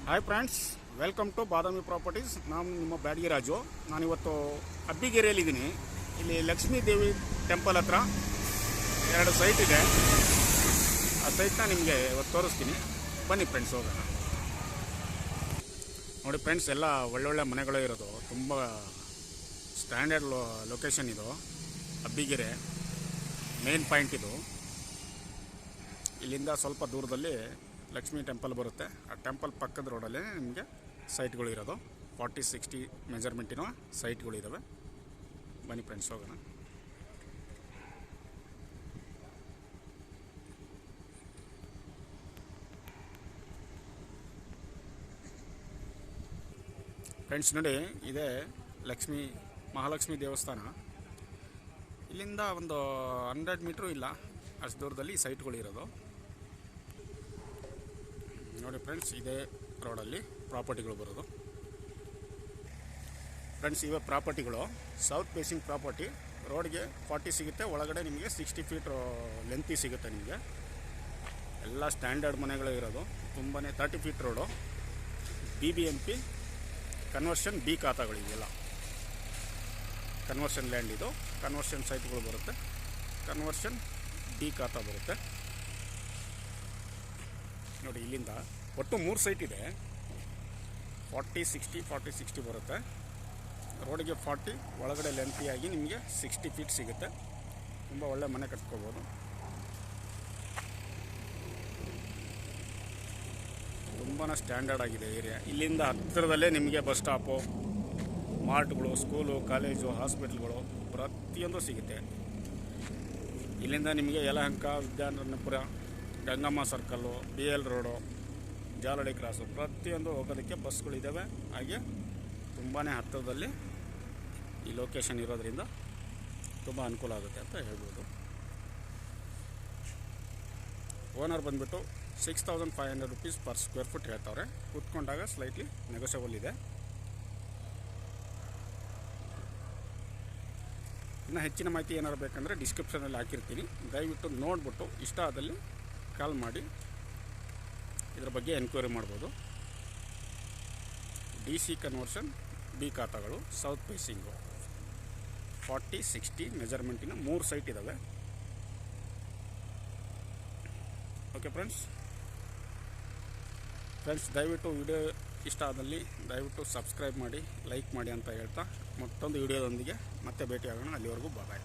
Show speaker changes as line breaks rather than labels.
Hi friends, welcome to Badami properties. ನಾನು ನಿಮ್ಮ ಬ್ಯಾಡಗಿ ರಾಜು. ನಾನಿವತ್ತು ಅಬ್ಬಿಗೆರೆಯಲ್ಲಿದ್ದೀನಿ. ಇಲ್ಲಿ ಲಕ್ಷ್ಮೀ ದೇವಿ ಟೆಂಪಲ್ ಹತ್ರ 2 ಸೈಟ್ ಇದೆ. ಆ ಸೈಟ್ನ ನಿಮಗೆ ಇವತ್ತು ತೋರಿಸ್ತೀನಿ. ಬನ್ನಿ ಫ್ರೆಂಡ್ಸ್, ಹೋಗೋಣ. ನೋಡಿ ಫ್ರೆಂಡ್ಸ್, ಎಲ್ಲ ಒಳ್ಳೊಳ್ಳೆ ಮನೆಗಳೇ ಇರೋದು. ತುಂಬ ಸ್ಟ್ಯಾಂಡರ್ಡ್ ಲೊಕೇಶನ್ ಇದು. ಅಬ್ಬಿಗೆರೆ ಮೇನ್ ಪಾಯಿಂಟ್ ಇದು. ಇಲ್ಲಿಂದ ಸ್ವಲ್ಪ ದೂರದಲ್ಲಿ ಲಕ್ಷ್ಮೀ ಟೆಂಪಲ್ ಬರುತ್ತೆ. ಆ ಟೆಂಪಲ್ ಪಕ್ಕದ ರೋಡಲ್ಲೇ ನಿಮಗೆ ಸೈಟ್ಗಳು ಇರೋದು. 40-60 ಮೆಜರ್ಮೆಂಟಿನ ಸೈಟ್ಗಳು ಇದ್ದಾವೆ. ಬನ್ನಿ ಫ್ರೆಂಡ್ಸ್, ಹೋಗೋಣ. ಫ್ರೆಂಡ್ಸ್ ನೋಡಿ, ಇದೇ ಮಹಾಲಕ್ಷ್ಮಿ ದೇವಸ್ಥಾನ. ಇಲ್ಲಿಂದ ಒಂದು 100 ಮೀಟ್ರು ಇಲ್ಲ ಅಷ್ಟು ದೂರದಲ್ಲಿ ಸೈಟ್ಗಳು ಇರೋದು. ನೋಡಿ ಫ್ರೆಂಡ್ಸ್, ಇದೇ ರೋಡಲ್ಲಿ ಪ್ರಾಪರ್ಟಿಗಳು ಬರೋದು. ಫ್ರೆಂಡ್ಸ್, ಇವೇ ಪ್ರಾಪರ್ಟಿಗಳು ಸೌತ್ ಫೇಸಿಂಗ್ ಪ್ರಾಪರ್ಟಿ. ರೋಡ್ಗೆ 40 ಸಿಗುತ್ತೆ, ಒಳಗಡೆ ನಿಮಗೆ 60 ಫೀಟ್ ಲೆಂತಿ ಸಿಗುತ್ತೆ. ನಿಮಗೆ ಎಲ್ಲ ಸ್ಟ್ಯಾಂಡರ್ಡ್ ಮನೆಗಳು ಇರೋದು. ತುಂಬಾ 30 feet road. BBMP conversion B ಖಾತಾಗಳು ಇವೆಲ್ಲ. ಕನ್ವರ್ಷನ್ ಲ್ಯಾಂಡ್ ಇದು. ಕನ್ವರ್ಷನ್ ಸೈಟ್ಗಳು ಬರುತ್ತೆ. ಕನ್ವರ್ಷನ್ B ಖಾತಾ ಬರುತ್ತೆ. ನೋಡಿ, ಇಲ್ಲಿಂದ ಒಟ್ಟು 3 ಸೈಟ್ ಇದೆ. 40-60 ಬರುತ್ತೆ. ರೋಡಿಗೆ 40, ಒಳಗಡೆ ಲೆಂತಿಯಾಗಿ ನಿಮಗೆ 60 ಫೀಟ್ ಸಿಗುತ್ತೆ. ತುಂಬ ಒಳ್ಳೆ ಮನೆ ಕಟ್ಕೋಬೋದು. ತುಂಬಾ ಸ್ಟ್ಯಾಂಡರ್ಡ್ ಆಗಿದೆ ಏರಿಯಾ. ಇಲ್ಲಿಂದ ಹತ್ತಿರದಲ್ಲೇ ನಿಮಗೆ ಬಸ್ ಸ್ಟಾಪು, ಮಾರ್ಟ್ಗಳು, ಸ್ಕೂಲು, ಕಾಲೇಜು, ಹಾಸ್ಪಿಟ್ಲ್ಗಳು ಪ್ರತಿಯೊಂದು ಸಿಗುತ್ತೆ. ಇಲ್ಲಿಂದ ನಿಮಗೆ Yelahanka, Vidyanapura, Gangamma circle, BL road, ಜಾಲಡಿ ಕ್ರಾಸು ಪ್ರತಿಯೊಂದು ಹೋಗೋದಕ್ಕೆ ಬಸ್ಗಳಿದ್ದಾವೆ. ಹಾಗೆ ತುಂಬಾ ಹತ್ತಿರದಲ್ಲಿ ಈ ಲೊಕೇಶನ್ ಇರೋದ್ರಿಂದ ತುಂಬ ಅನುಕೂಲ ಆಗುತ್ತೆ ಅಂತ ಹೇಳ್ಬೋದು. ಓನರ್ ಬಂದುಬಿಟ್ಟು 6500 rupees per square foot ಹೇಳ್ತವ್ರೆ. ಕೂತ್ಕೊಂಡಾಗ ಸ್ಲೈಟ್ಲಿ ನೆಗೋಷಿಯಬಲ್ ಇದೆ. ಇನ್ನು ಹೆಚ್ಚಿನ ಮಾಹಿತಿ ಏನಾರು ಬೇಕಂದರೆ ಡಿಸ್ಕ್ರಿಪ್ಷನಲ್ಲಿ ಹಾಕಿರ್ತೀನಿ. ದಯವಿಟ್ಟು ನೋಡಿಬಿಟ್ಟು ಇಷ್ಟ ಆದಲ್ಲಿ ಕಾಲ್ ಮಾಡಿ ಇದ್ರ ಬಗ್ಗೆ ಎನ್ಕ್ವೈರಿ ಮಾಡ್ಬೋದು. DC ಕನ್ವರ್ಷನ್ B ಖಾತಾಗಳು, ಸೌತ್ ಫೇಸಿಂಗು, 40-60 ಮೆಜರ್ಮೆಂಟಿನ 3 ಸೈಟ್ ಇದ್ದಾವೆ. ಓಕೆ ಫ್ರೆಂಡ್ಸ್, ದಯವಿಟ್ಟು ವಿಡಿಯೋ ಇಷ್ಟ ಆದಲ್ಲಿ ದಯವಿಟ್ಟು ಸಬ್ಸ್ಕ್ರೈಬ್ ಮಾಡಿ, ಲೈಕ್ ಮಾಡಿ ಅಂತ ಹೇಳ್ತಾ ಮತ್ತೊಂದು ವಿಡಿಯೋದೊಂದಿಗೆ ಮತ್ತೆ ಭೇಟಿಯಾಗೋಣ. ಅಲ್ಲಿವರೆಗೂ ಬಾಯ್.